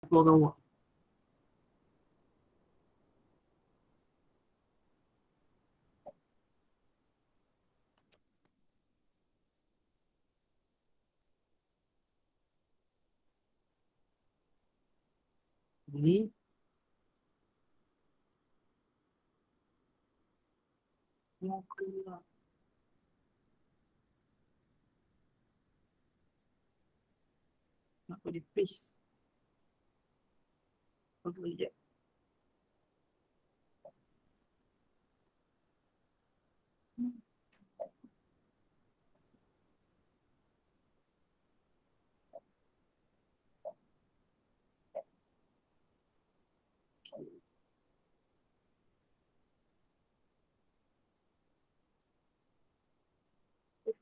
keluarga awak. Boleh. Mau keluar. Nak boleh paste. Boleh je.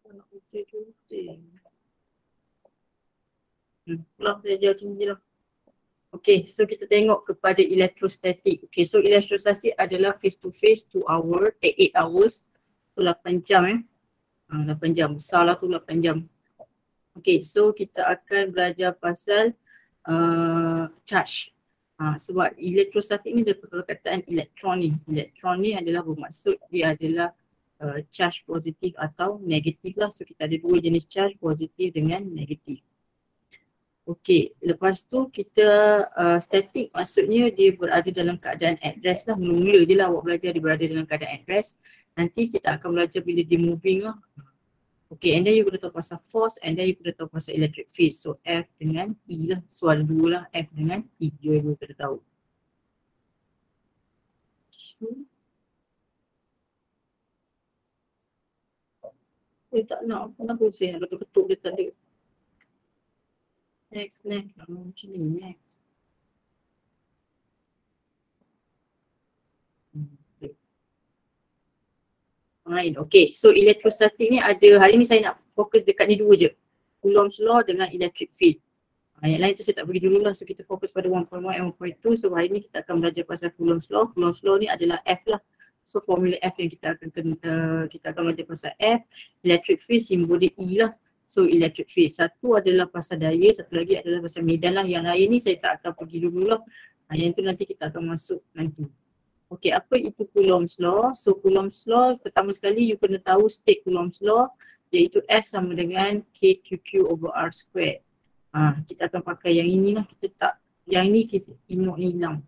Nak putih-putih. Pulang saja macam ni lah. Okay, so kita tengok kepada electrostatic. Okay, so electrostatic adalah face to face 2 hour, 8 hours. So 8 jam 8 jam, besar lah tu 8 jam. Okay, so kita akan belajar pasal charge. Sebab electrostatic ni ada perkataan elektron ni. Elektron ni adalah bermaksud dia adalah charge positif atau negatif lah. So kita ada dua jenis charge, positif dengan negatif. Okey, lepas tu kita static maksudnya dia berada dalam keadaan at rest lah. Mula-mula je lah awak belajar dia berada dalam keadaan at rest. Nanti kita akan belajar bila dia moving lah. Okey, and then you kena tahu pasal force and then you kena tahu pasal electric field. So F dengan E lah. So ada dua lah, F dengan E. Dua kena tahu. Tak nak, kenapa saya nak ketuk-ketuk dia tak ada. Next. Macam ni, next. Fine, okay. So electrostatic ni ada, hari ni saya nak fokus dekat ni dua je. Coulomb's law dengan electric field. Yang lain tu saya tak bagi dulu lah. So kita fokus pada 1.1 and 1.2. So hari ni kita akan belajar pasal Coulomb's law. Coulomb's law ni adalah F lah. So formula F yang kita akan belajar pasal F. Electric field simbolik E lah. So electric field. Satu adalah pasal daya, satu lagi adalah pasal medan lah. Yang lain ni saya tak akan pergi dulu lah. Yang tu nanti kita akan masuk nanti. Okay, apa itu Coulomb's law? So Coulomb's law, pertama sekali you kena tahu state Coulomb's law, iaitu F sama dengan KQQ over R squared. Kita akan pakai yang ini lah, kita tak, yang ini kita E0 ni hilang.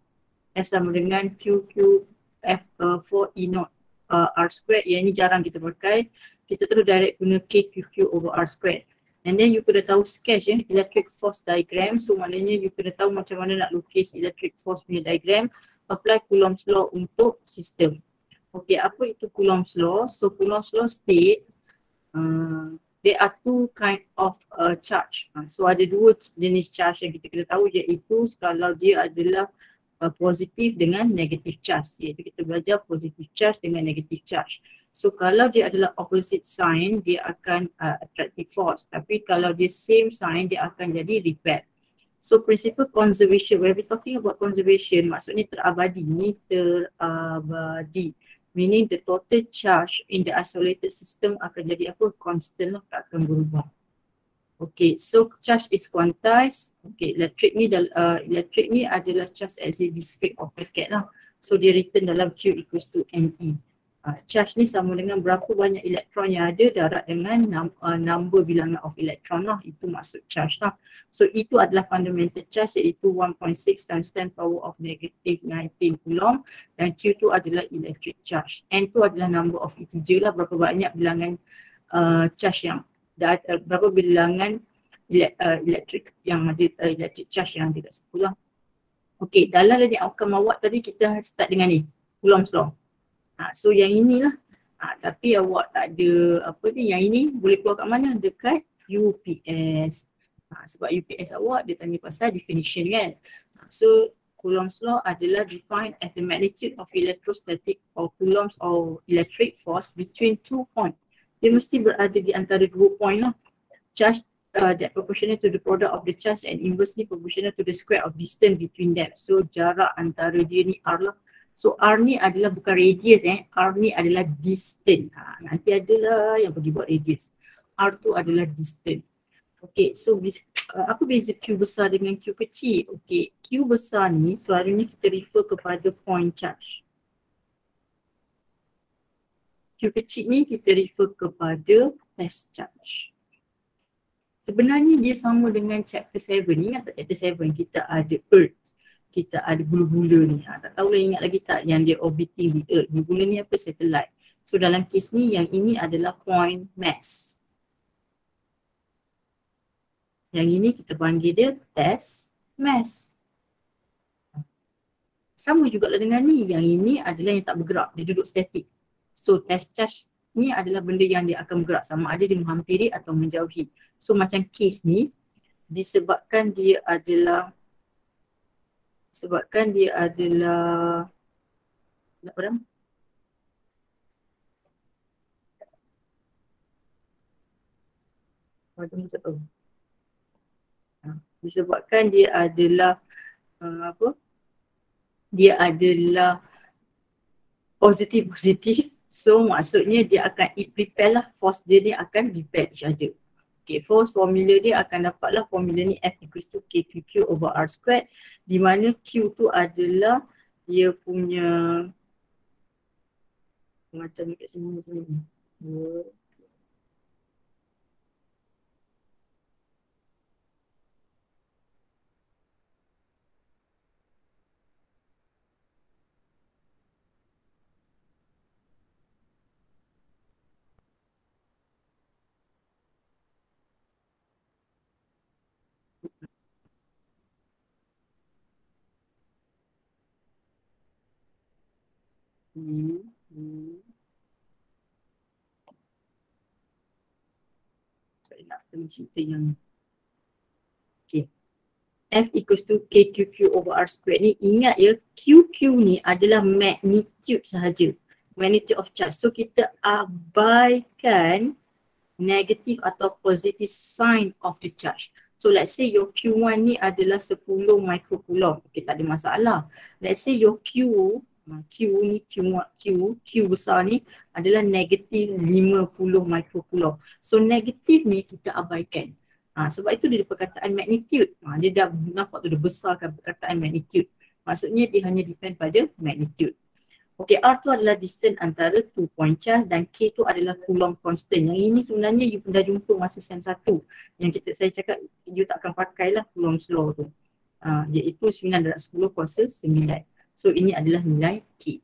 F sama dengan QQ F for E0 R squared, yang ini jarang kita pakai. Kita terus direct guna KQQ over R squared. And then you kena tahu sketch electric force diagram. So maknanya you kena tahu macam mana nak lukis electric force punya diagram. Apply Coulomb's law untuk sistem. Okay, apa itu Coulomb's law? So Coulomb's law state there are two kind of charge. So ada dua jenis charge yang kita kena tahu, iaitu kalau dia adalah positif dengan negatif charge. Iaitu kita belajar positif charge dengan negatif charge. So kalau dia adalah opposite sign, dia akan attractive force. Tapi kalau dia same sign, dia akan jadi repel. So principle conservation, when we talking about conservation, maksudnya terabadi. Ni terabadi. Meaning the total charge in the isolated system akan jadi apa? Constant lah, tak akan berubah. Okay, so charge is quantized. Okay, electric ni adalah charge as a discrete of packet lah. So dia written dalam Q equals to NE. Charge ni sama dengan berapa banyak elektron yang ada darab dengan number bilangan of elektron lah. Itu maksud charge lah. So itu adalah fundamental charge, iaitu 1.6 times 10 power of negative 19 coulomb. Dan Q tu adalah electric charge. N tu adalah number of integer lah, berapa banyak bilangan charge yang berapa bilangan electric yang ada, electric charge yang ada kat situ lah. Okay, dalam learning outcome awak tadi kita start dengan ni, Coulomb's law. So yang inilah, tapi awak tak ada apa ni, yang ini boleh keluar kat mana? Dekat UPS. Sebab UPS awak dia tanya pasal definition kan. So Coulomb's law adalah defined as the magnitude of electrostatic or coulombs or electric force between 2 points. Dia mesti berada di antara 2 point lah. Charge that proportional to the product of the charge and inversely proportional to the square of distance between them. So jarak antara dia ni R lah. So R ni adalah bukan radius R ni adalah distance. Nanti adalah yang pergi buat radius. R tu adalah distance. Okay, so apa beza Q besar dengan Q kecil? Okay, Q besar ni selalunya kita refer kepada point charge. Q kecil ni kita refer kepada test charge. Sebenarnya dia sama dengan chapter 7. Ingat tak chapter 7 kita ada Earth, kita ada bulu-bulu ni. Tak tahu lah ingat lagi tak yang dia orbiting the Earth. Bulu-bulu ni apa? Satellite. So dalam kes ni yang ini adalah point mass. Yang ini kita panggil dia test mass. Sama juga lah dengan ni. Yang ini adalah yang tak bergerak. Dia duduk statik. So test charge ni adalah benda yang dia akan bergerak, sama ada dia menghampiri atau menjauhi. So macam kes ni disebabkan dia adalah nak padam? Padam tak tahu. Disebabkan dia adalah dia adalah positif. So maksudnya dia akan repel lah, force dia ni akan repel each other. Okay, force formula dia akan dapatlah formula ni F equals to KQQ over R squared, di mana Q tu adalah dia punya macam dekat sini. Saya nak cerita yang okay. F equals to KQQ over R squared ni, ingat ya, QQ ni adalah magnitude sahaja, magnitude of charge. So kita abaikan negative atau positive sign of the charge. So let's say your Q1 ni adalah 10 microcoulomb. Okay, tak ada masalah. Let's say your Q besar ni adalah negative 50 microcoulomb. So negative ni kita abaikan. Sebab itu dia perkataan magnitude. Dia dah nampak tu, dia besarkan perkataan magnitude. Maksudnya dia hanya depend pada magnitude. Okay, R tu adalah distance antara 2 point charge dan K tu adalah coulomb constant. Yang ini sebenarnya you dah jumpa masa sem 1. Yang saya cakap you tak akan pakai lah Coulomb's law tu. Iaitu 9/10 kuasa 9. So ini adalah nilai K.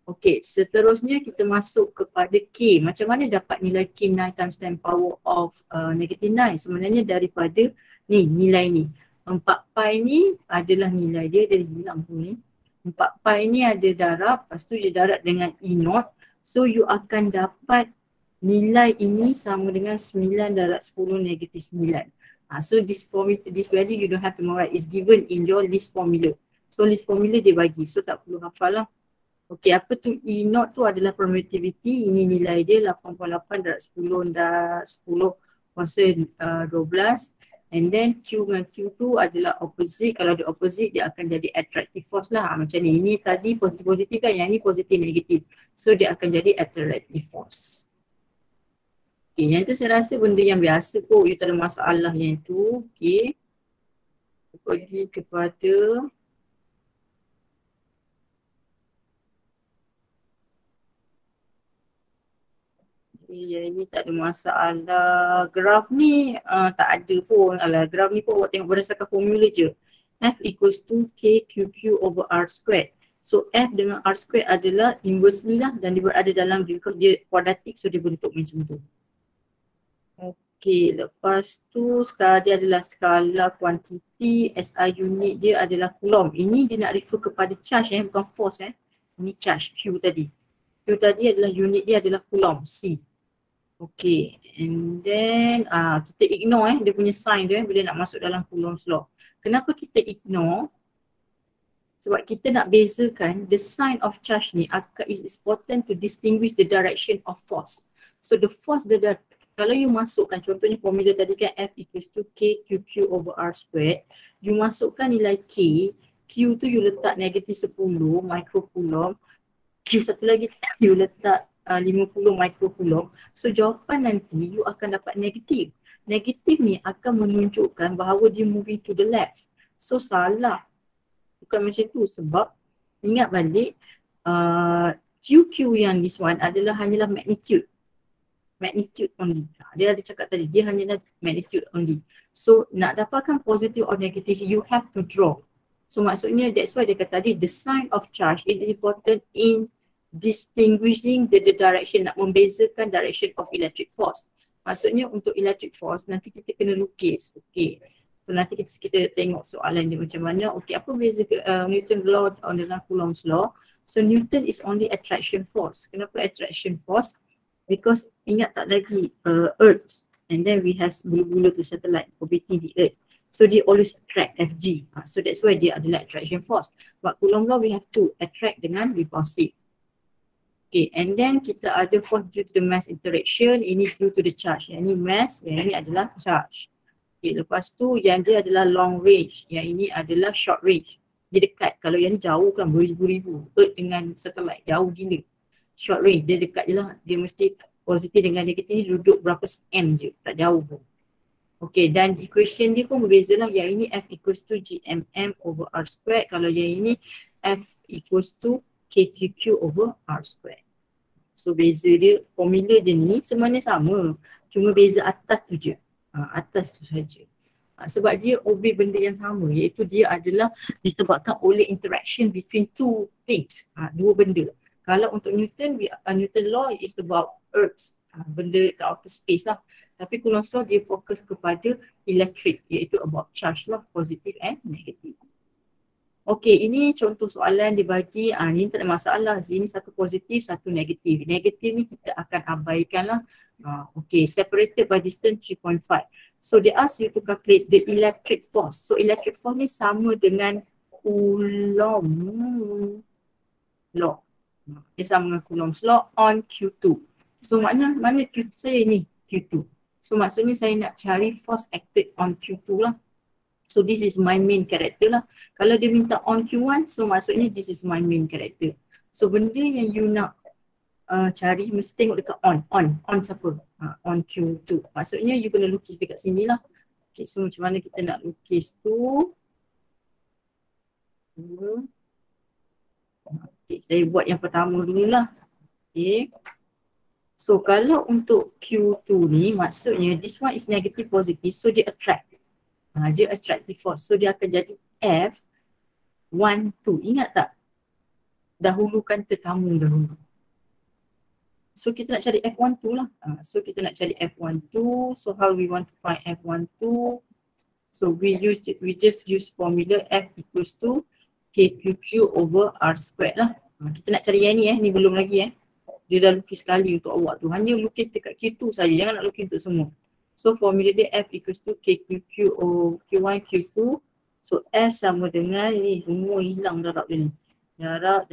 Okay, seterusnya kita masuk kepada K. Macam mana dapat nilai K 9 times 10 power of negative 9? Sebenarnya daripada ni, nilai ni. 4 pi ni adalah nilai dia dari bilang tu ni. 4 pi ni ada darab, lepas tu dia darab dengan E0. So you akan dapat nilai ini sama dengan 9/10 negative 9. So this value you don't have to memorize, is given in your list formula. So list formula dia bagi, so tak perlu hafal lah. Okay, apa tu E0 tu adalah permittivity, ini nilai dia 88/10 kuasa 12. And then Q dengan Q tu adalah opposite. Kalau dia opposite, dia akan jadi attractive force lah. Macam ni. Ini tadi positif-positif kan, yang ni positif-negatif. So dia akan jadi attractive force. Okay, yang tu saya rasa benda yang biasa kot. You tak ada masalah yang tu. Okay. Pergi kepada ya, ini tak ada masalah. Graf ni tak ada pun. Alah, graf ni pun awak tengok berdasarkan formula je. F equals to KQQ over R squared. So F dengan R squared adalah inversely lah, dan dia berada dalam because dia quadratic, so dia bentuk macam tu. Okay, lepas tu sekarang dia adalah skala kuantiti, SI unit dia adalah coulomb. Ini dia nak refer kepada charge bukan force Ini charge Q tadi. Q tadi adalah unit dia adalah coulomb, C. Okay, and then kita ignore dia punya sign dia bila nak masuk dalam Coulomb's law. Kenapa kita ignore? Sebab kita nak bezakan the sign of charge ni is important to distinguish the direction of force. So the force kalau you masukkan, contohnya formula tadi kan F equals to KQQ over R squared, you masukkan nilai K, Q tu you letak negatif 10 microcoulomb, Q satu lagi you letak 50 microcoulomb. So jawapan nanti you akan dapat negatif. negatif ni akan menunjukkan bahawa dia moving to the left. So salah. Bukan macam tu sebab ingat balik QQ yang this one adalah hanyalah magnitude. Magnitude only. Dia ada cakap tadi, dia hanyalah magnitude only. So nak dapatkan positive or negative, you have to draw. So maksudnya that's why dia kata tadi, the sign of charge is important in distinguishing the direction, nak membezakan direction of electric force. Maksudnya untuk electric force, nanti kita kena lukis. Okay. So nanti kita tengok soalan dia macam mana. Okay, apa beza Newton law dengan Coulomb's law? So Newton is only attraction force. Kenapa attraction force? Because ingat tak lagi Earth and then we have bulu-bulu tu satellite orbiting the Earth. So they always attract Fg. So that's why dia adalah attraction force. But Coulomb law we have to attract dengan repulsive. Okay, and then kita ada force due to the mass interaction, ini due to the charge. Yang ini mass, yang ini adalah charge. Okay, lepas tu yang dia adalah long range, yang ini adalah short range. Dia dekat, kalau yang ni jauh kan beribu-ribu. Earth dengan satellite jauh gila. Short range, dia dekat je lah. Dia mesti positif dengan negatif ni duduk berapa cm je, tak jauh pun. Okay, dan equation dia pun berbeza lah. Yang ini F equals to GMM over R squared. Kalau yang ini F equals to KQQ over R squared. So beza dia, formula dia ni sebenarnya sama. Cuma beza atas tu je. Atas tu saja. Sebab dia obey benda yang sama, iaitu dia adalah disebabkan oleh interaction between two things. Dua benda. Kalau untuk Newton, Newton law is about Earth. Benda kat outer space lah. Tapi Coulomb's law dia fokus kepada electric, iaitu about charge lah, positive and negative. Okay, ini contoh soalan dibagi, ini tak ada masalah. Ini satu positif, satu negatif. Negatif ni kita akan abaikan lah. Okay, separated by distance 3.5. So they ask you to calculate the electric force. So electric force ni sama dengan Coulomb law. Dia sama dengan Coulomb's law on Q2. So mana Q2 saya ni? Q2. So maksudnya saya nak cari force acted on Q2 lah. So this is my main character lah. Kalau dia minta on Q1, so maksudnya this is my main character. So benda yang you nak cari mesti tengok dekat on siapa? On Q2. Maksudnya you kena lukis dekat sini lah. Okay, so macam mana kita nak lukis tu? Okay, saya buat yang pertama dulu lah. Okay. So kalau untuk Q2 ni maksudnya this one is negative positive, so dia attract. Dia attractive force. So dia akan jadi F12. Ingat tak? Dahulukan tetamu dahulu. So kita nak cari F12 lah. So kita nak cari F12. So how we want to find F12? So we just use formula F equals to KQQ over R squared lah. Kita nak cari yang ni ni belum lagi Dia dah lukis sekali untuk awak tu. Hanya lukis dekat Q2 saja, jangan nak lukis untuk semua. So formula dia F equals to KQQ over Q1 Q2. So F sama dengan ni, semua hilang darab dia ni. Darab.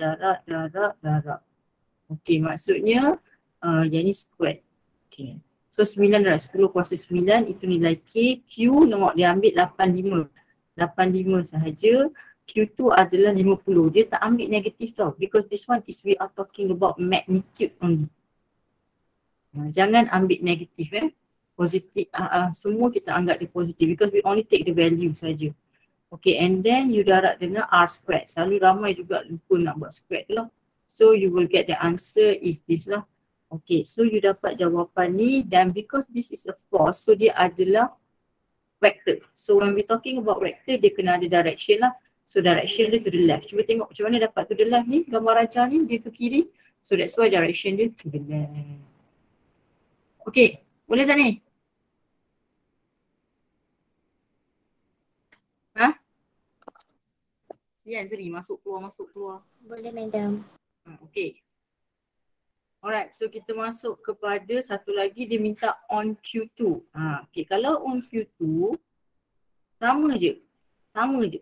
Okay, maksudnya yang ni square. Okay. So 9 darab 10 kuasa 9 itu nilai K. Q nombor dia ambil 85. 85 sahaja. Q2 adalah 50. Dia tak ambil negatif tau. Because this one is we are talking about magnitude only. Jangan ambil negatif positif, semua kita anggap dia positif because we only take the value saja. Okay, and then you darab dengan R squared. Selalu ramai juga lupa nak buat squared tu lah. So you will get the answer is this lah. Okay, so you dapat jawapan ni dan because this is a force, so dia adalah vector. So when we talking about vector, dia kena ada direction lah. So direction dia to the left. Cuba tengok macam mana dapat to the left ni, gambar rajah ni dia ke kiri. So that's why direction dia to the left. Okay, boleh tak ni? Sian Zri, masuk keluar. Boleh, madam. Okay. Alright, so kita masuk kepada satu lagi, dia minta on Q2. Okay, kalau on Q2, sama je.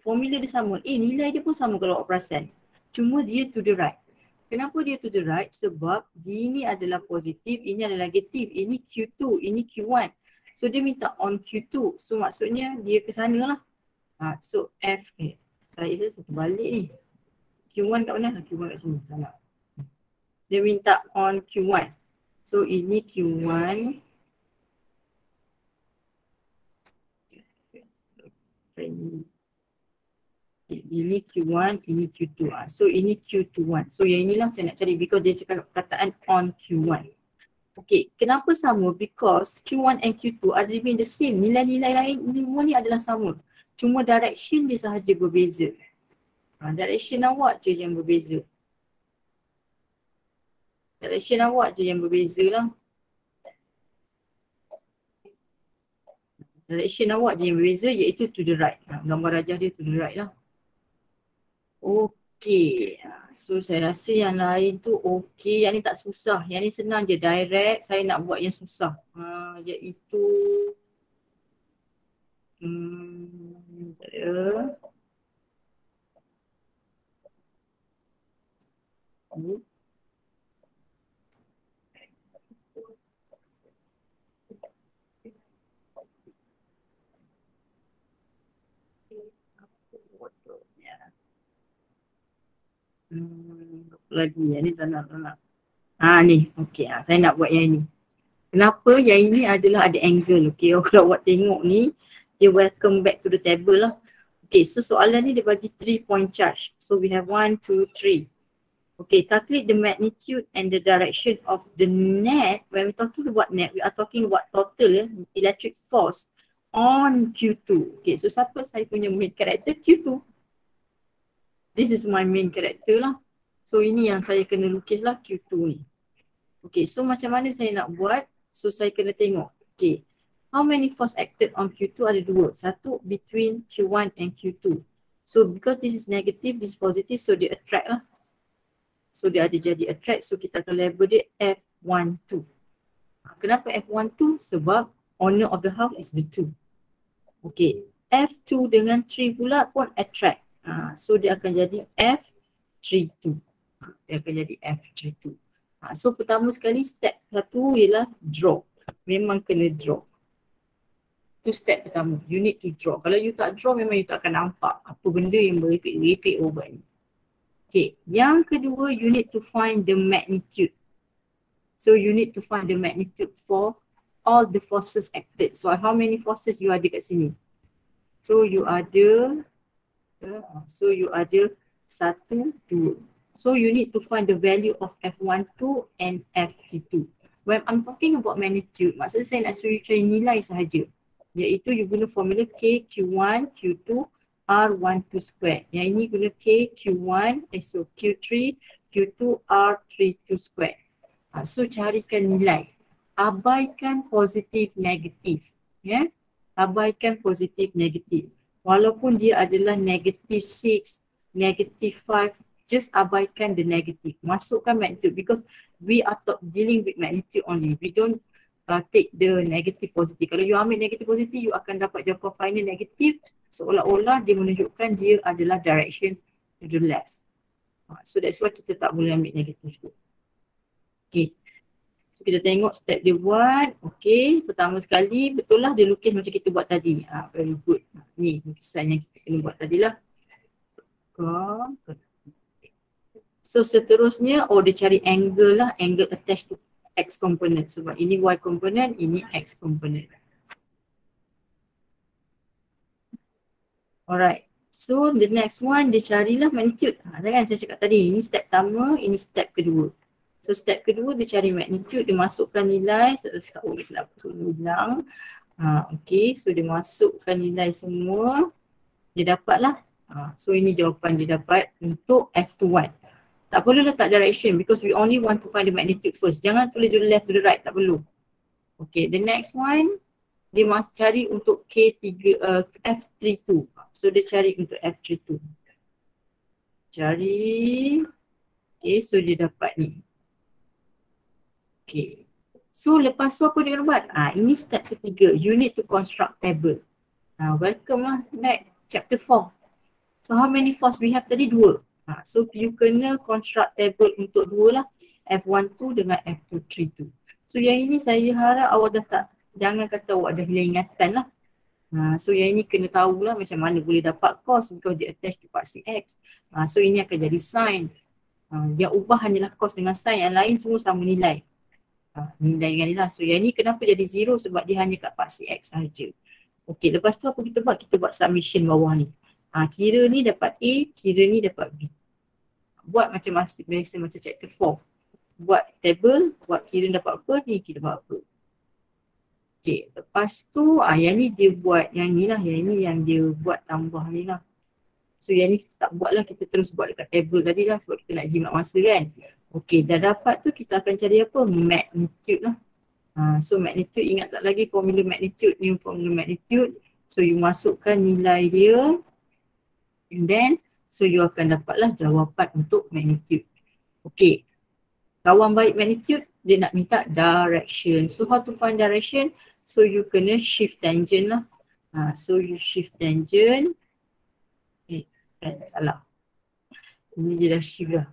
Formula dia sama. Nilai dia pun sama kalau awak perasan. Cuma dia to the right. Kenapa dia to the right? Sebab ini adalah positif, ini adalah negatif. Ini Q2, ini Q1. So dia minta on Q2. So maksudnya dia ke sana lah. So F, saya satu balik ni. Q1 kat mana? Q1 kat sini. Salah. Dia minta on Q1. So ini Q1. Ini Q1, ini Q2. So ini Q21. So yang inilah saya nak cari because dia cakap perkataan on Q1. Okay, kenapa sama? Because Q1 and Q2 are remain the same. Nilai-nilai lain semua ni adalah sama. Cuma direction dia sahaja berbeza. Direction awak je yang berbeza. Direction awak je yang berbeza lah. Direction awak je yang berbeza iaitu to the right. Gambar rajah dia to the right lah. Okay. So saya rasa yang lain tu okay. Yang ni tak susah. Yang ni senang je. Direct. Saya nak buat yang susah. Iaitu lagi yang ni tak nak. Ni okey, saya nak buat yang ni. Kenapa yang ini adalah ada angle, okey. Kalau awak tengok ni, dia welcome back to the table lah. Okay, so soalan ni dia bagi 3 point charge. So we have 1, 2, 3. Okay, calculate the magnitude and the direction of the net. When we're talking about net, we are talking about total electric force on Q2. Okay, so siapa saya punya main character? Q2. This is my main character lah. So ini yang saya kena lukis lah Q2 ni. Okay, so macam mana saya nak buat? So saya kena tengok. Okay, how many force acted on Q2? Ada dua. Satu between Q1 and Q2. So because this is negative, this is positive, so dia attract lah. So dia ada jadi attract, so kita akan label dia F12. Kenapa F12? Sebab owner of the house is the 2. Okay, F2 dengan 3 pula pun attract. So dia akan jadi F32. Dia akan jadi F32. So pertama sekali step satu ialah draw. Memang kena draw. Itu step pertama. You need to draw. Kalau you tak draw memang you tak akan nampak apa benda yang beripik-ripik over ni. Okay. Yang kedua, you need to find the magnitude. So you need to find the magnitude for all the forces acted. So how many forces you ada kat sini? So you ada 1, 2. So you need to find the value of F12 and F32. When I'm talking about magnitude, maksud saya nak suruh cari nilai sahaja. Iaitu you guna formula K, Q1, Q2, R12 square. Yang ini guna K, Q1, so Q3, Q2, R32 square. So carikan nilai. Abaikan positif negatif. Ya? Abaikan positif negatif. Walaupun dia adalah negative 6, negative 5, just abaikan the negative. Masukkan magnitude because we are dealing with magnitude only. We don't take the negative positive. Kalau you ambil negative positive, you akan dapat jawapan final negative seolah-olah dia menunjukkan dia adalah direction to the left. So that's why kita tak boleh ambil negative tu. Okay. So kita tengok step dia buat. Okay. Pertama sekali betul lah dia lukis macam kita buat tadi. Very good. Ni lukisan yang kita kena buat tadi lah. So seterusnya, dia cari angle lah. Angle attached to X component. Sebab ini Y component, ini X component. Alright. So the next one, dia carilah magnitude. Kan saya cakap tadi, ini step pertama, ini step kedua. So step kedua dia cari magnitude, dia masukkan nilai. Kenapa semua hilang. Okay, so dia masukkan nilai semua. Dia dapatlah. So ini jawapan dia dapat untuk F21. Tak perlu letak direction because we only want to find the magnitude first. Jangan tulis to the left to the right, tak perlu. Okay, the next one dia must cari untuk F32. So dia cari untuk F32. Cari. Okay, so dia dapat ni. Okay. So lepas tu apa dia kena buat? Ini step ketiga. You need to construct table. Welcome lah back chapter 4. So how many force we have tadi? 2. So you kena construct table untuk 2 lah. F12 dengan F232. So yang ini saya harap awak dah tak, jangan kata awak dah hilang ingatan lah. So yang ini kena tahulah macam mana boleh dapat cos because dia attach to part CX. So ini akan jadi sin. Yang ubah hanyalah cos dengan sin, yang lain semua sama nilai. Nilai dengan nilai. So yang ini kenapa jadi 0? Sebab dia hanya kat part CX sahaja. Okey, lepas tu apa kita buat? Kita buat submission bawah ni. Kira ni dapat A, kira ni dapat B. Buat macam biasa macam chapter 4. Buat table, buat kira dapat apa, ni kita dapat apa. Okey, lepas tu yang ni dia buat yang ni lah, yang ni yang dia buat tambah ni lah. So yang ni kita tak buat lah, kita terus buat dekat table tadi lah sebab kita nak jimat masa kan. Okey, dah dapat tu kita akan cari apa? Magnitude lah. So magnitude, ingat tak lagi formula magnitude ni, formula magnitude. So you masukkan nilai dia and then so you akan dapatlah jawapan untuk magnitude. Okey, kawan baik magnitude dia nak minta direction. So how to find direction? So you kena shift tangent lah. So you shift tangent. Salah. Ini dia dah shift dah.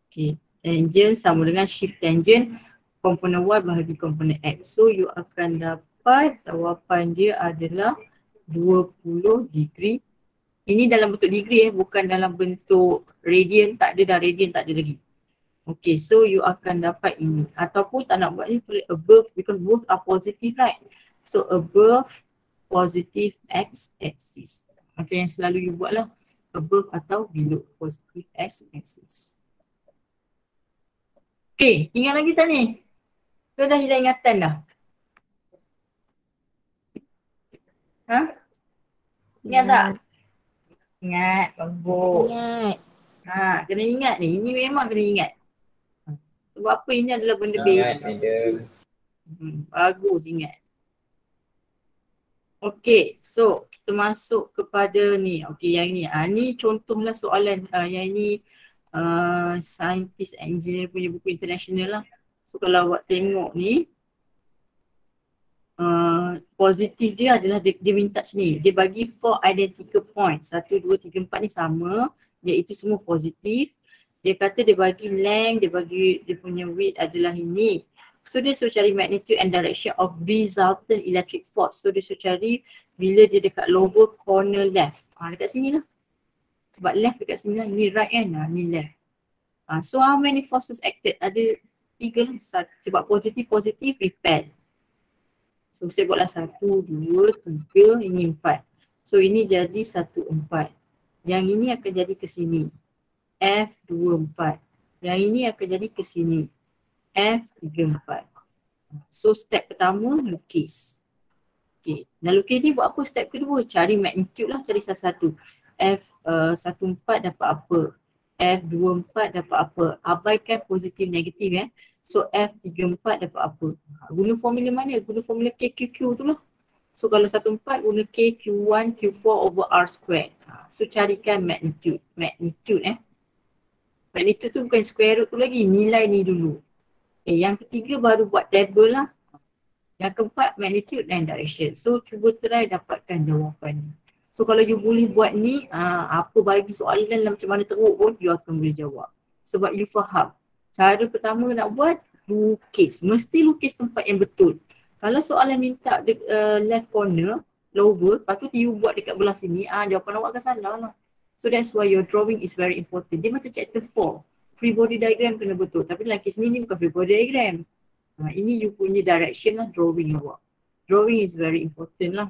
Okay, tangent sama dengan shift tangent komponen Y bahagi komponen X. So you akan dapat jawapan dia adalah 20 degree. Ini dalam bentuk degree bukan dalam bentuk radian, tak ada dah, radian tak ada lagi. Okay, so you akan dapat ini. Ataupun tak nak buat ni, tulis above because both are positive, right? So above positive X axis. Macam yang selalu you buat lah. Above atau below positive X axis. Okay, ingat lagi tak ni? Kau dah hilang ingatan dah? Ingat tak? Ingat, bagus. Ingat. Kena ingat ni. Ini memang kena ingat. Sebab apa ini adalah benda basic. Bagus ingat. Okay, so kita masuk kepada ni. Okay, yang ni. Ni contohlah soalan yang ni scientist engineer punya buku international lah. So kalau awak tengok ni, positif dia adalah dia minta sini. Dia bagi 4 identical points. 1, 2, 3, 4 ni sama. Iaitu semua positif. Dia kata dia bagi length, dia bagi dia punya width adalah ini. So dia suruh cari magnitude and direction of resultant electric force. So dia suruh cari bila dia dekat lower corner left. Dekat sini lah. Sebab left dekat sini lah. Ni right kan? Ni left. So how many forces acted? Ada 3 lah. Sebab positif repel. So saya buatlah 1, 2, 3, ini 4. So ini jadi 1, 4. Yang ini akan jadi ke sini. F24. Yang ini akan jadi ke sini. F34. So step pertama lukis. Okay. Dan lukis ni buat apa? Step kedua cari magnitude lah, cari satu-satu. F14 dapat apa? F24 dapat apa? Abaikan positif negatif So F34 dapat apa? Guna formula mana? Guna formula KQQ tu lah. So kalau 14 guna K Q1 Q4 over R squared. So carikan magnitude. Magnitude tu bukan square root tu lagi, nilai ni dulu. Yang ketiga baru buat table lah. Yang keempat magnitude dan direction. So cuba try dapatkan jawapan ni. So kalau you boleh buat ni, apa bagi soalan dalam macam mana teruk pun, you akan boleh jawab. Sebab you faham. Cara pertama nak buat, lukis. Mesti lukis tempat yang betul. Kalau soalan minta left corner, lower, patut you buat dekat belah sini, jawapan awak akan salah lah. So that's why your drawing is very important. Dia macam chapter 4. Free body diagram kena betul. Tapi dalam kes ni bukan free body diagram. Ini you punya direction lah drawing awak. Drawing is very important lah.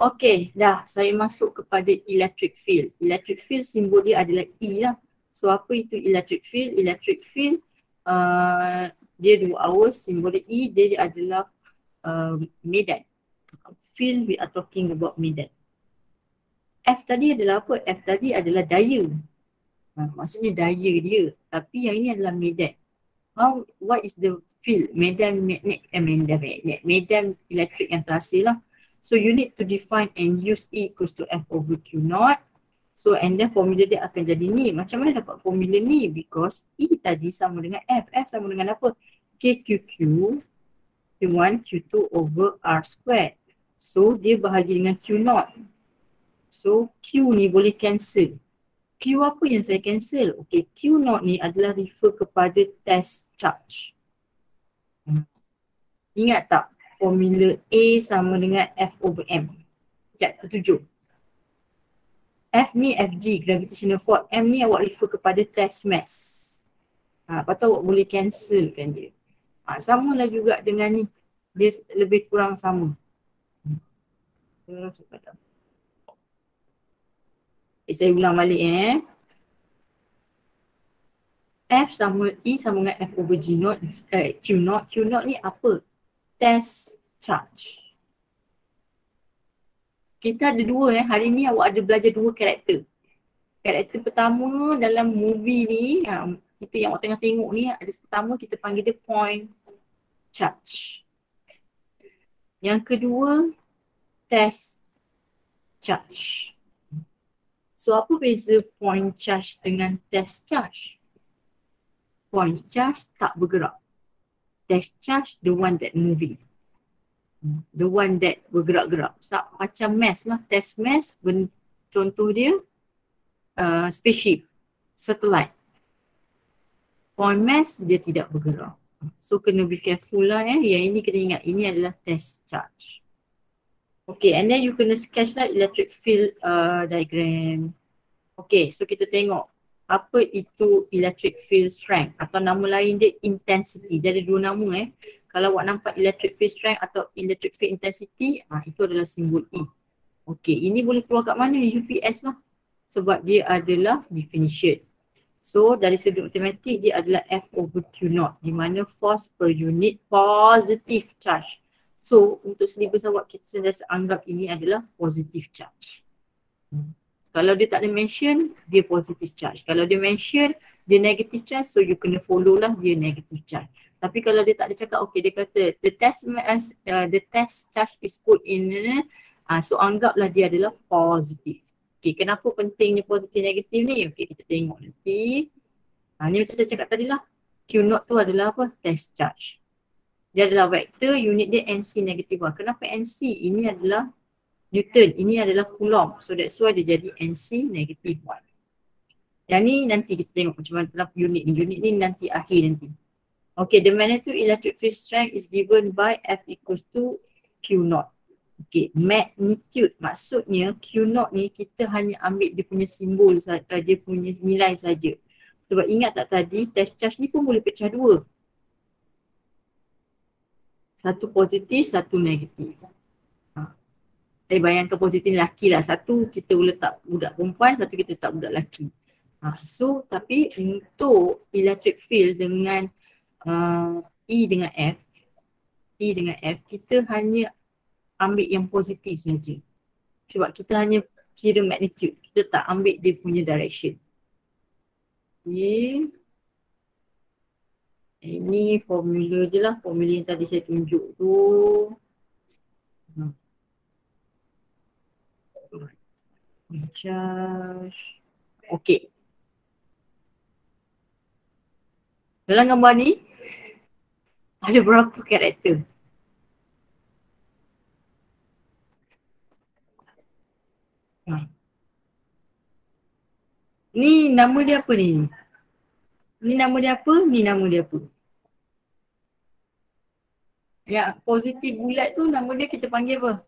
Okay, dah saya masuk kepada electric field. Electric field simbol dia adalah E lah. So apa itu electric field? Electric field dia 2 hours, simbol dia E, dia adalah medan. Field we are talking about medan. F tadi adalah apa? F tadi adalah daya. Maksudnya daya dia. Tapi yang ini adalah medan. What is the field? Medan magnet, medan elektrik yang terhasil lah. So you need to define and use E equals to F over Q naught. So and then formula dia akan jadi ni. Macam mana dapat formula ni? Because E tadi sama dengan F. F sama dengan apa? KQQ Q1 Q2 over R squared. So dia bahagi dengan Q naught. So Q ni boleh cancel. Q apa yang saya cancel? Okay, Q naught ni adalah refer kepada test charge. Ingat tak? Formula A sama dengan F over M. Sekejap, tertuju. F ni FG, gravitational force. M ni awak refer kepada test mass. Lepas tu awak boleh cancelkan dia. Samalah juga dengan ni. Dia lebih kurang sama. Saya ulang balik F sama E sama dengan F over G naught, Q naught. Q naught ni apa? Test charge. Kita ada dua hari ni awak ada belajar dua karakter. Karakter pertama dalam movie ni, kita yang awak tengah tengok ni, ada pertama kita panggil dia point charge. Yang kedua, test charge. So apa beza point charge dengan test charge? Point charge tak bergerak. Test charge the one that moving. The one that bergerak-gerak. Macam mass lah. Test mass, contoh dia spaceship, satellite. Point mass dia tidak bergerak. So kena be careful lah Yang ini kena ingat, ini adalah test charge. Okay, and then you kena sketch lah electric field diagram. Okay, so kita tengok apa itu electric field strength atau nama lain dia intensity. Dia ada dua nama Kalau awak nampak electric field strength atau electric field intensity, itu adalah simbol E. Okay, ini boleh keluar kat mana ni? UPS lah. Sebab dia adalah definition. So dari sudut matematik dia adalah F over Q naught di mana force per unit positive charge. So untuk syllabus awak kita sentiasa anggap ini adalah positive charge. Kalau dia tak ada mention, dia positive charge. Kalau dia mention, dia negative charge, so you kena follow lah dia negative charge. Tapi kalau dia tak ada cakap, okay dia kata the test charge is put in, so anggaplah dia adalah positive. Okay, kenapa pentingnya positif negatif ni? Okay, kita tengok nanti. Ni macam saya cakap tadi lah. Q naught tu adalah apa? Test charge. Dia adalah vektor, unit dia NC negative 1. Kenapa NC? Ini adalah Newton, ini adalah Coulomb. So that's why dia jadi NC negative 1. Yang ni nanti kita tengok macam mana unit ni. Unit ni nanti akhir nanti. Okay, the magnitude electric field strength is given by F equals to Q naught. Okay, magnitude maksudnya Q naught ni kita hanya ambil dia punya simbol saja, dia punya nilai saja. Sebab ingat tak tadi, test charge ni pun boleh pecah dua. Satu positif, satu negatif. Saya bayangkan positif lelaki lah. Satu kita letak budak perempuan, satu kita letak budak lelaki. So tapi untuk electric field dengan E dengan F, kita hanya ambil yang positif saja. Sebab kita hanya kira magnitude, kita tak ambil dia punya direction. Okay. Ini formula je lah, formula yang tadi saya tunjuk tu. Charge. Okay. Dalam gambar ni ada berapa karakter? Ni nama dia apa ni? Ni nama dia apa? Ni nama dia apa? Yang positif bulat tu nama dia kita panggil apa?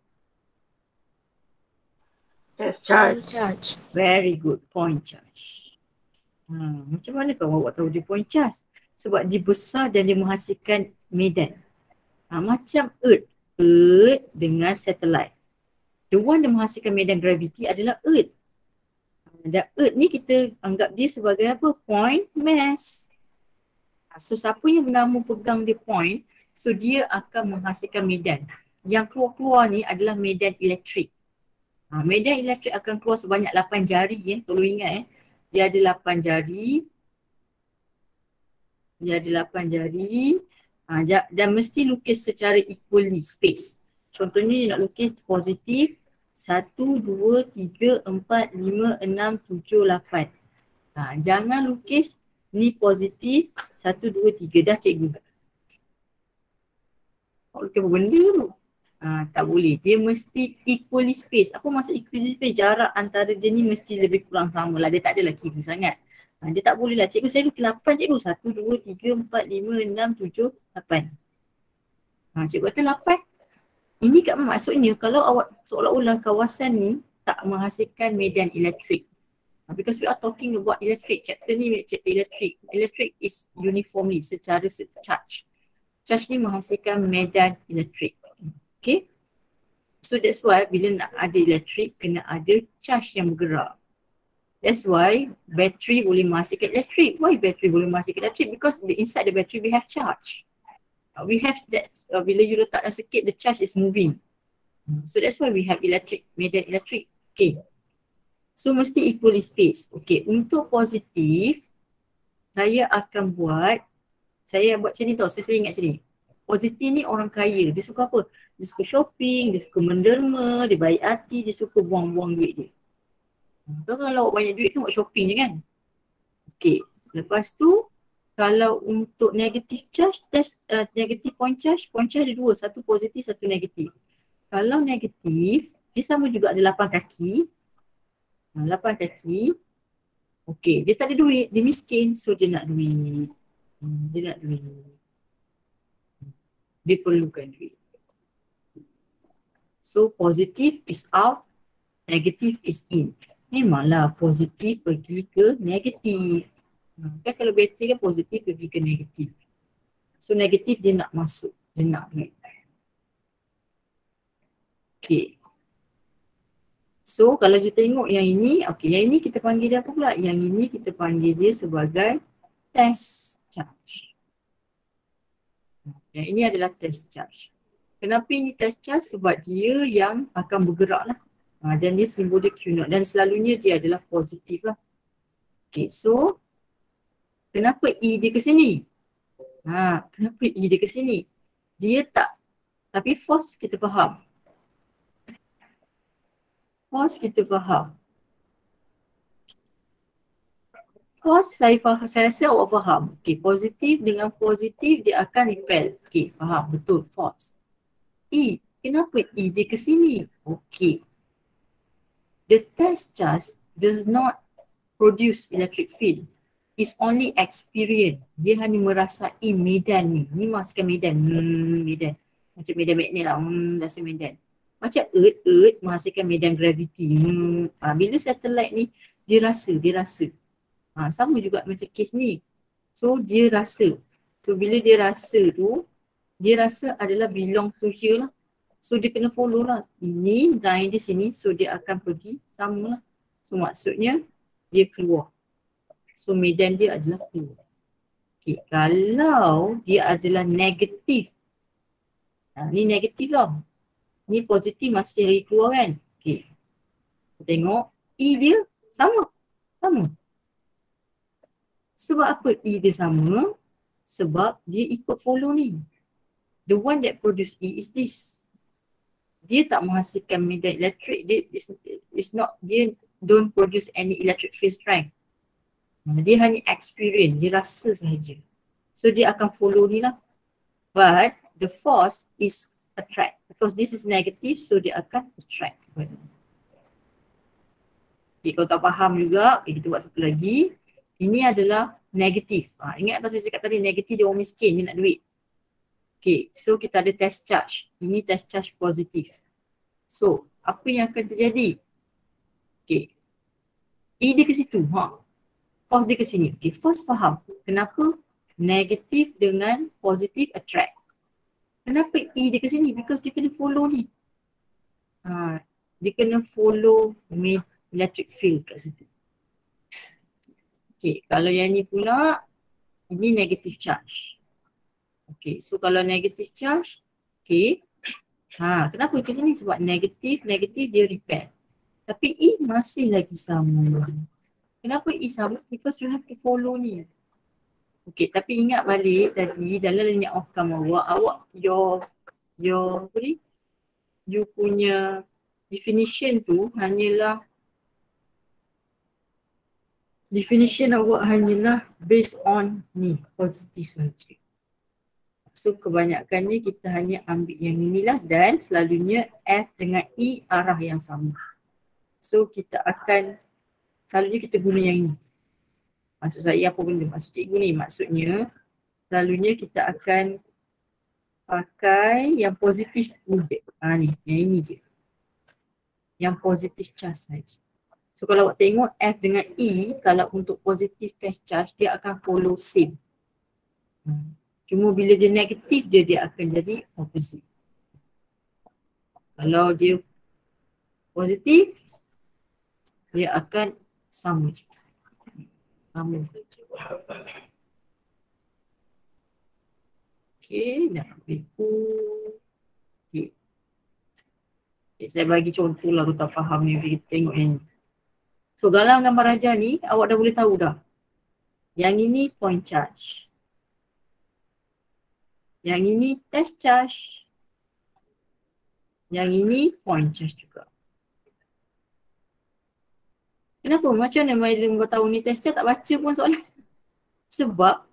Point charge. Very good, point charge. Macam mana kau awak tahu dia point charge? Sebab dia besar dan dia menghasilkan medan. Macam Earth dengan satellite. The one yang menghasilkan medan gravity adalah Earth. Dan Earth ni kita anggap dia sebagai apa? Point mass. So siapa yang bernama pegang dia point, so dia akan menghasilkan medan. Yang keluar-keluar ni adalah medan elektrik. Medan elektrik akan keluar sebanyak 8 jari tolong ingat Dia ada 8 jari. Dan mesti lukis secara equally space. Contohnya dia nak lukis positif 1, 2, 3, 4, 5, 6, 7, 8. Jangan lukis ni positif 1, 2, 3. Dah cikgu. Kau lukis apa benda tu? Tak boleh. Dia mesti equally space. Apa maksud equally space? Jarak antara dia ni mesti lebih kurang sama lah. Dia tak adalah kiri sangat. Dia tak boleh lah. Cikgu saya lukis 8 cikgu. 1, 2, 3, 4, 5, 6, 7, 8. Cikgu kata 8. Ini kat maksudnya kalau awak seolah-olah kawasan ni tak menghasilkan medan elektrik. Because we are talking about electric. Chapter ni chapter electric. Electric is uniformly secara charge. charge ni menghasilkan medan elektrik. Okay. So that's why bila nak ada elektrik, kena ada charge yang bergerak. That's why battery boleh menghasilkan elektrik. Why battery boleh menghasilkan elektrik? Because inside the battery we have charge. We have that, bila you letakkan sikit, the charge is moving. So that's why we have electric, medan elektrik. Okay. So mesti equally spaced. Okay, untuk positif, saya buat macam ni tau, saya ingat macam ni. Positif ni orang kaya, dia suka apa? Dia suka shopping, dia suka menderma, dia baik hati, dia suka buang-buang duit dia. Kalau banyak duit kan buat shopping je kan. Okay, lepas tu kalau untuk negative charge, negative point charge ada dua, satu positif, satu negatif. Kalau negatif, dia sama juga ada 8 kaki. 8 kaki. Okay, dia tak ada duit, dia miskin, so dia nak duit. Dia perlukan duit. So positif is out, negatif is in. Memanglah positif pergi ke negatif. Kan kalau bateri kan positif pergi ke negatif. So negatif dia nak masuk, dia nak duit. Okay. So kalau you tengok yang ini, okay, yang ini kita panggil dia apa pula? Yang ini kita panggil dia sebagai test charge. Yang ini adalah test charge. Kenapa ini test charge? Sebab dia yang akan bergerak lah. Dan dia simbol dia Q0 dan selalunya dia adalah positif lah. Okay, so kenapa E dia ke sini? Kenapa E dia ke sini? Dia tak, tapi force kita faham. Force kita faham. Force saya rasa awak faham. Okay, positif dengan positif dia akan repel. Okay, faham, betul, force. E, kenapa E dia ke sini? Okay. The test charge does not produce electric field. It's only experience. Dia hanya merasai medan ni. Ni masukkan medan. Medan. Macam medan magnet lah. Rasa medan. Macam Earth menghasilkan medan gravity. Bila satellite ni, dia rasa. Sama juga macam kes ni. So dia rasa. So bila dia rasa tu, dia rasa adalah belong to here lah. So dia kena follow lah. Ini line di sini, so dia akan pergi sama lah. So maksudnya dia keluar. So medan dia adalah keluar. Okay, kalau dia adalah negatif. Ni negatif lah. Ni positif masih lagi keluar kan. Okay. Tengok E dia sama. Sebab apa E dia sama? Sebab dia ikut follow ni. The one that produce E is this. Dia tak menghasilkan medan elektrik, dia don't produce any electric field strength. Dia hanya experience, dia rasa sahaja. So dia akan follow ni lah. But the force is attract. Because this is negative, so dia akan attract. Okay, kalau tak faham juga, kita buat satu lagi. Ini adalah negatif. Ingat tak saya cakap tadi, negatif dia orang miskin, dia nak duit. Okay, so kita ada test charge. Ini test charge positif. So, apa yang akan terjadi? Okay. E dia ke situ. Force dia ke sini. Okay, force faham. Kenapa negatif dengan positif attract? Kenapa E dia ke sini? Because dia kena follow ni. Dia kena follow electric field kat situ. Okay, kalau yang ni pula, ini negative charge. Okay, so kalau negative charge, okay. Kenapa ke sini? Sebab negatif dia repel. Tapi E masih lagi sama. Kenapa E sama? Because you have to follow ni. Okay, tapi ingat balik tadi dalam linear outcome awak your apa ni? You punya definition tu hanyalah definition awak hanyalah based on ni, positif saja. So kebanyakannya kita hanya ambil yang inilah dan selalunya F dengan E arah yang sama. So kita akan, selalunya kita guna yang ini. Maksud saya apa benda? Maksud cikgu ni, maksudnya selalunya kita akan pakai yang positif ni, yang ini je. Yang positif charge saja. So kalau awak tengok F dengan E, kalau untuk positif test charge, dia akan follow same. Cuma bila dia negatif dia akan jadi opposite. Kalau dia positif, dia akan sama je. Sama saja. Okay, dah berikut. Okay. Okay, saya bagi contoh lah kalau tak faham ni, kita tengok yang ni. So dalam gambar rajah ni, awak dah boleh tahu dah. Yang ini point charge. Yang ini test charge. Yang ini point charge juga. Kenapa? Macam mana Maidin kau tahu ni test charge tak baca pun soalan? Sebab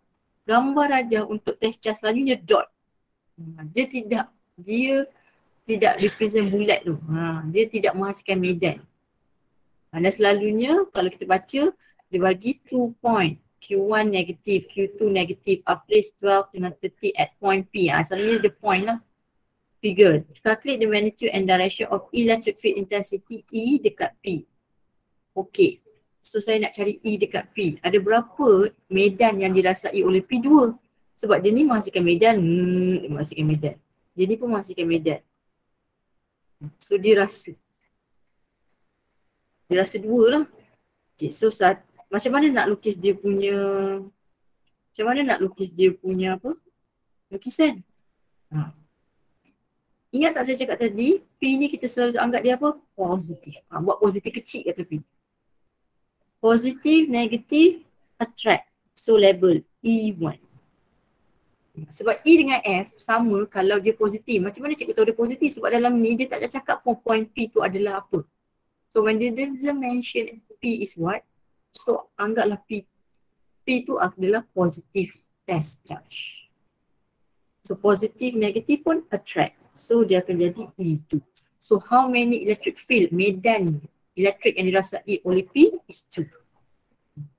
gambar rajah untuk test charge selalunya dot. Dia tidak represent bulat tu. Dia tidak menghasilkan medan. Dan selalunya kalau kita baca, dia bagi 2 point. Q1 negatif, Q2 negatif, place 12 dengan 30 at point P. Selalunya the point lah. Figure. Calculate the magnitude and direction of electric field intensity E dekat P. Okay. So saya nak cari E dekat P. Ada berapa medan yang dirasai oleh P? 2. Sebab dia ni menghasilkan medan. Dia menghasilkan medan. Dia ni pun menghasilkan medan. So dia rasa. Dia rasa 2 lah. Okay, so macam mana nak lukis dia punya, apa? Lukisan. Ingat tak saya cakap tadi, P ni kita selalu anggap dia apa? Positif. Buat positif kecil kat tepi. Positif, negatif, attract. So label E1. Sebab E dengan F sama kalau dia positif. Macam mana cikgu tahu dia positif? Sebab dalam ni dia tak cakap pun point P tu adalah apa. So when they doesn't mention P is what, so anggaplah P tu adalah positive test charge. So positive, negatif pun attract. So dia akan jadi E2. So how many electric field, medan elektrik yang dirasai oleh P is 2.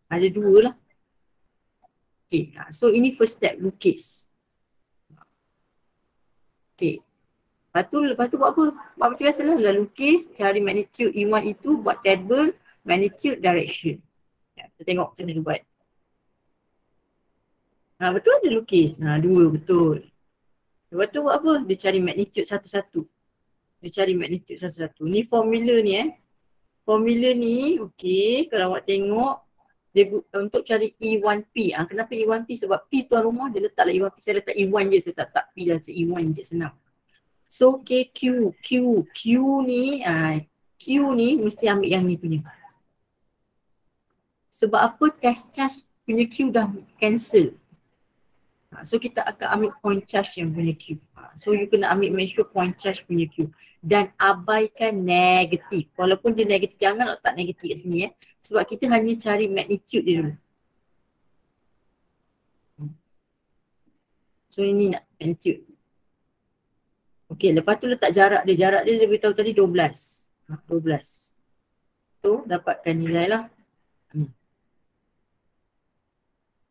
Ada 2 lah. Okay, so ini first step, lukis. Okay. Lepas tu buat apa? Buat macam biasa lah, lukis, cari magnitude E1, E2, buat table, magnitude, direction. Kita tengok macam mana dia buat. Betul dia lukis. 2 betul. Lepas tu buat apa? Dia cari magnitude satu-satu. Ni formula ni Formula ni, okay, kalau awak tengok, dia untuk cari E1P. Kenapa E1P? Sebab P tuan rumah dia letaklah E1P. Saya letak E1 je, saya tak P lah, E1 je senang. So okay, Q ni, Q ni mesti ambil yang ni punya. Sebab apa? Test charge punya Q dah cancel. So kita akan ambil point charge yang punya Q. So you kena ambil measure point charge punya Q. Dan abaikan negatif. Walaupun dia negatif, jangan letak negatif kat sini Sebab kita hanya cari magnitude dia dulu. So ini nak magnitude. Okay, lepas tu letak jarak dia. Jarak dia beritahu tadi 12. 12. So dapatkan nilai lah.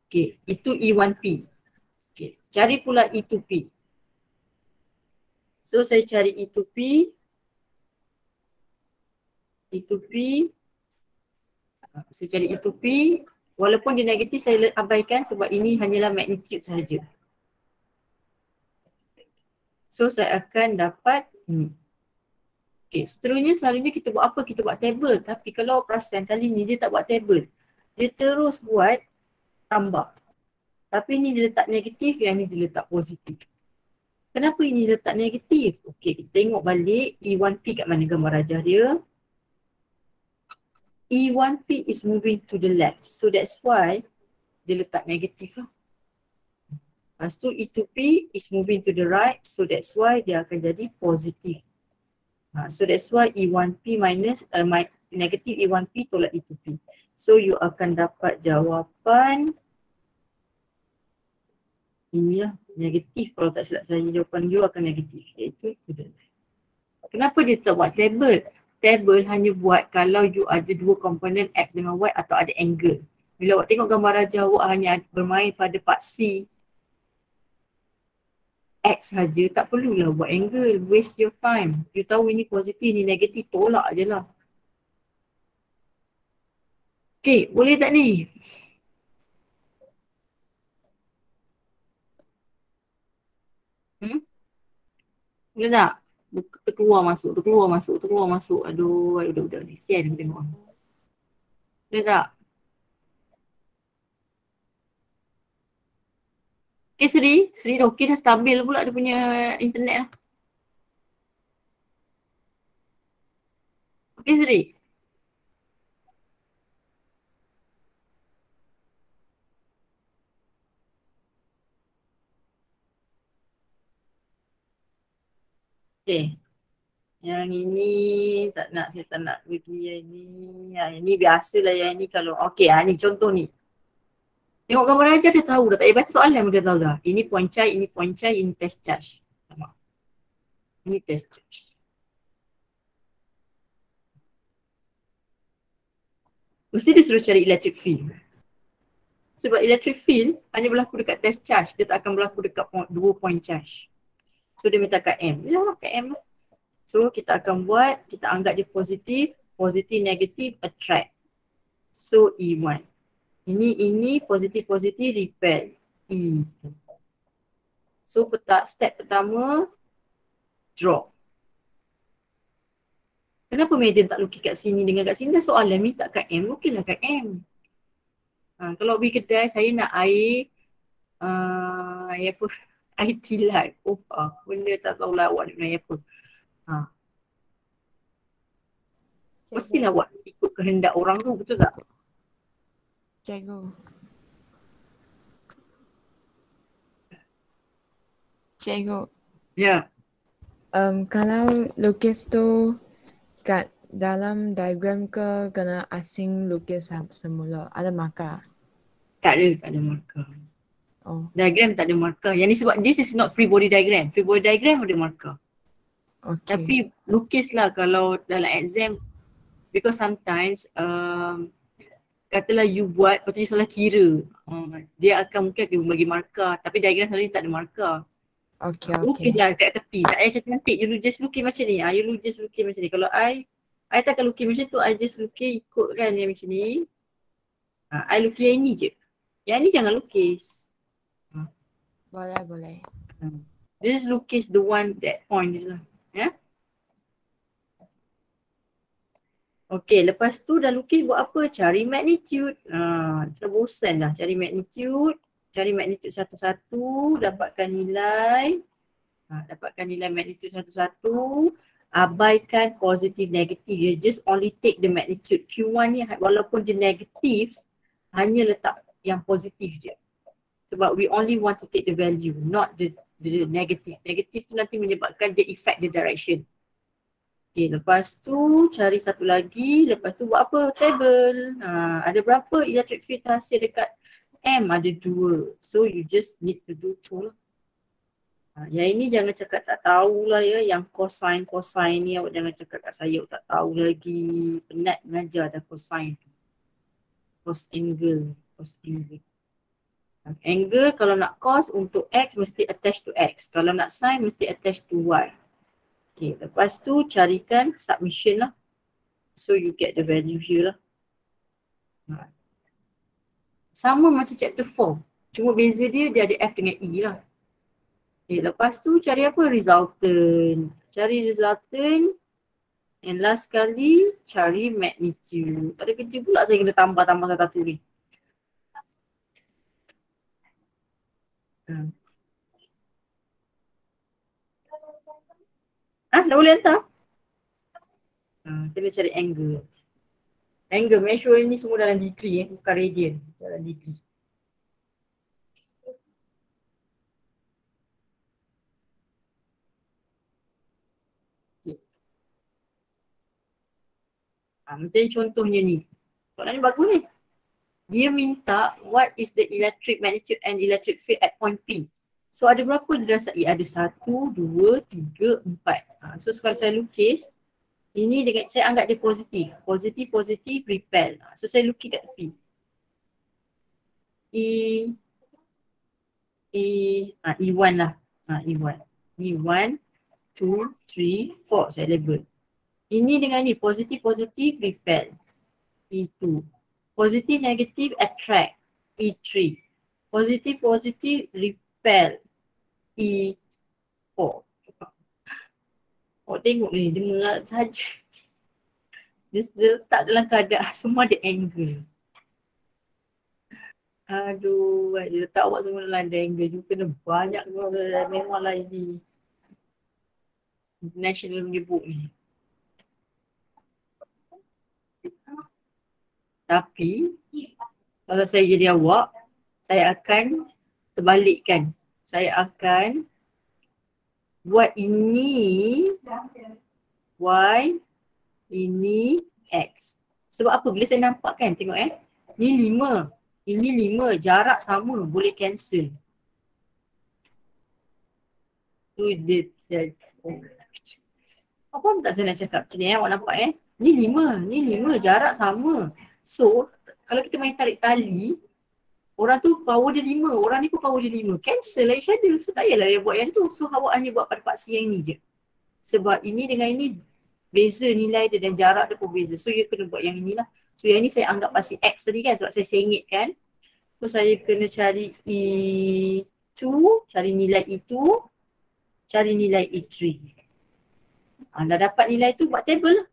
Okay, itu E1P. Okay, cari pula E2P. So saya cari E2P. Saya cari E2P. Walaupun dia negatif saya abaikan sebab ini hanyalah magnitude sahaja. So saya akan dapat Okay, seterusnya selalunya kita buat apa? Kita buat table. Tapi kalau perasan kali ni dia tak buat table. Dia terus buat tambah. Tapi ni dia letak negatif, yang ni dia letak positif. Kenapa ini letak negatif? Okay, kita tengok balik E1P kat mana gambar rajah dia. E1P is moving to the left. So that's why dia letak negatif lah. Lepas tu E2P is moving to the right. So that's why dia akan jadi positif. So that's why E1P minus negatif E1P tolak E2P. So you akan dapat jawapan inilah negatif. Kalau tak silap saya, jawapan you akan negatif. Iaitu itu. Kenapa dia tak buat table? Table hanya buat kalau you ada 2 komponen X dengan Y atau ada angle. Bila awak tengok gambar rajah, awak hanya bermain pada part C X saja, tak perlulah buat angle, waste your time. You tahu ini positif, ni negatif, tolak je lah. Okay, boleh tak ni? Boleh tak? Terkeluar masuk, terkeluar masuk, terkeluar masuk. Aduh, udah ni. Sian aku tengok. Boleh tak? Okay Seri, Seri dah okey dah stabil pula dia punya internet lah. Okay Seri. Okay. Yang ini tak nak, saya tak nak bagi yang ini. Yang ini biasalah yang ini kalau, okay ni contoh ni. Tengok gambar aja dia tahu dah, tak payah baca soalan pun dia tahu dah. Ini point charge, ini test charge. Nampak? Ini test charge. Mesti dia suruh cari electric field. Sebab electric field hanya berlaku dekat test charge, dia tak akan berlaku dekat 2 point charge. So dia minta kat M. Ya lah kat M lah. So kita akan buat, kita anggap dia positif, negatif, attract. So E1. Ini positif, repel. E. So step pertama, draw. Kenapa medium tak lukis kat sini dengan kat sini? Dah soalan minta kat M, lukislah kat M. Kalau pergi kedai, saya nak air, air apa? Air tilat. Benda tak tahu lah awak nak air apa. Mestilah awak ikut kehendak orang tu, betul tak? Cikgu. Cikgu. Ya. Kalau lukis tu kat dalam diagram ke kena asing lukis semula? Ada markah? Tak ada markah. Oh. Diagram tak ada markah. Yang ni sebab this is not free body diagram. Free body diagram ada markah. Okay. Tapi lukislah kalau dalam exam, because sometimes katalah you buat, lepas tu you salah kira. Dia akan mungkin bagi markah. Tapi diagram selalu tak ada markah. Okay. Lukislah kat tepi. Tak payah cantik. You just lukis macam ni. You just lukis macam ni. Kalau I takkan lukis macam tu. I just lukis ikut kan yang macam ni. I lukis yang ni je. Yang ni jangan lukis. Boleh. Just lukis the one, that point je lah. Ya? Okay, lepas tu dah lukis buat apa? Cari magnitude. Dah bosan dah cari magnitude. Cari magnitude satu-satu, dapatkan nilai. Dapatkan nilai magnitude satu-satu. Abaikan positif negatif. You just only take the magnitude. Q1 ni walaupun dia negatif, hanya letak yang positif je. Sebab we only want to take the value, not the negative. Negatif tu nanti menyebabkan dia affect the direction. Okay, lepas tu cari satu lagi. Lepas tu buat apa? Table. Ada berapa electric field hasil dekat M? Ada 2. So you just need to do 2 lah. Yang ini jangan cakap tak tahulah ya. Yang cosine ni awak jangan cakap kat saya awak tak tahu lagi. Penat mengajar dah cosine. Cos angle. Angle kalau nak cos untuk X mesti attach to X. Kalau nak sin mesti attach to Y. Okay, lepas tu carikan submission lah. So you get the value here lah. Sama macam chapter 4. Cuma beza dia ada F dengan E lah. Okay, lepas tu cari apa? Resultant. Cari resultant. And last kali cari magnitude. Tak ada kerja pula saya kena tambah satu ni. Dah boleh hantar? Kena cari angle. Angle, make sure ni semua dalam degree bukan radian. Dalam degree. Okay. Macam contohnya ni. Soalan ni bagus ni. Dia minta what is the electric magnitude and electric field at point P. So ada berapa dia dasari? Ada 1, 2, 3, 4. So kalau saya lukis, ini dengan saya anggap dia positif. Positif, repel. So saya lukis kat tepi. E1 lah. E1. Ni 1, 2, 3, 4 saya label. Ini dengan ni positif, repel. E2. Positif, negatif, attract. E3. Positif, repel. E4. Awak tengok ni, dia mengalat saja. Dia letak dalam keadaan semua ada angle. Aduh, dia letak awak semua dalam angle. You kena banyak memanglah ini international punya book ni. Tapi kalau saya jadi awak, saya akan terbalikkan. Saya akan buat ini Y, ini X. Sebab apa? Bila saya nampak kan, tengok ni 5, ini 5, jarak sama, boleh cancel. Tu dia. Apa tak saya nak cakap macam ni awak nampak ni 5, jarak sama. So, kalau kita main tarik tali, orang tu power dia 5, orang ni pun power dia 5. Cancel lah each other. So tak payahlah dia buat yang tu. So awak hanya buat pada paksi yang ni je. Sebab ini dengan ini beza nilai dia dan jarak dia pun beza. So you kena buat yang inilah. So yang ni saya anggap paksi X tadi kan sebab saya sengit kan. So saya kena cari E2, cari nilai E2, cari nilai E3. Dah dapat nilai tu buat table lah.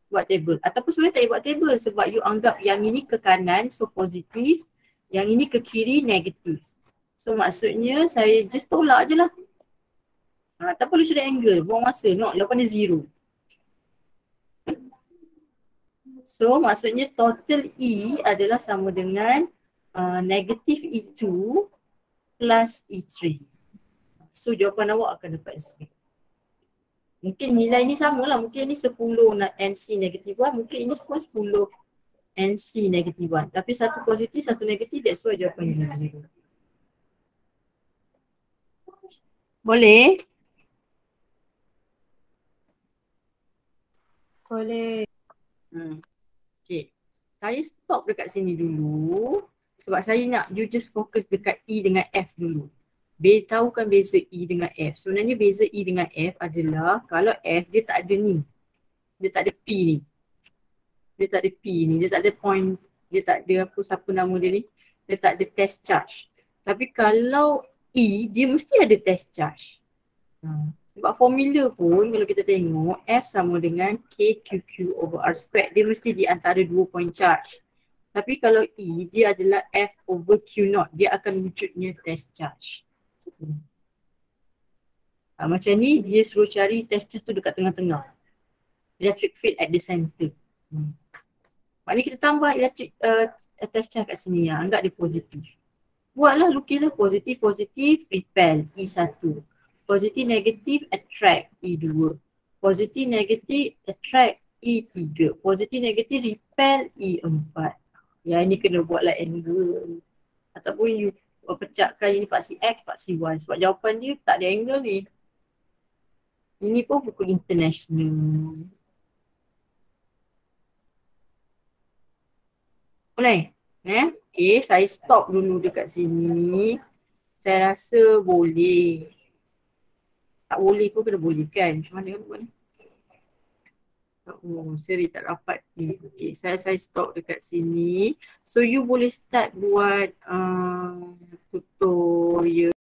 Buat table. Ataupun sebenarnya tak payah buat table sebab you anggap yang ini ke kanan so positif. Yang ini ke kiri negatif. So maksudnya saya just tolak je lah. Tak perlu cari angle, buang masa. No, jawapan dia 0. So maksudnya total E adalah sama dengan negatif E2 plus E3. So jawapan awak akan dapat 0. Mungkin nilai ni sama lah. Mungkin ni 10 NC negatif 1. Mungkin ini pun 10 NC negatif 1. Tapi satu positif, satu negatif. That's why jawapan ni 0. Boleh? Boleh. Okay. Saya stop dekat sini dulu. Sebab saya nak you just fokus dekat E dengan F dulu. Tahu kan beza E dengan F. Sebenarnya beza E dengan F adalah kalau F dia tak ada ni. Dia tak ada P ni. Dia tak ada P ni. Dia tak ada point. Dia tak ada apa siapa nama dia ni. Dia tak ada test charge. Tapi kalau E dia mesti ada test charge. Sebab formula pun kalau kita tengok F sama dengan KQQ over R squared. Dia mesti di antara 2 point charge. Tapi kalau E dia adalah F over Q0. Dia akan wujudnya test charge. Macam ni dia suruh cari test charge tu dekat tengah-tengah. Electric field at the center. Maknanya kita tambah electric test charge kat sini. Anggap dia positif. Buatlah, lukislah positif, repel E1. Positif, negatif, attract E2. Positif, negatif, attract E3. Positif, negatif, repel E4. Yang ini kena buatlah angle. Ataupun you pecahkan ini paksi X, paksi Y. Sebab jawapan dia tak ada angle ni. Ini pun buku international. Boleh? Okay, saya stop dulu dekat sini. Saya rasa boleh. Tak boleh pun kena boleh kan? Macam mana kan buat ni? Oh, seri tak dapat ni. Okay, saya stop dekat sini. So you boleh start buat tutorial.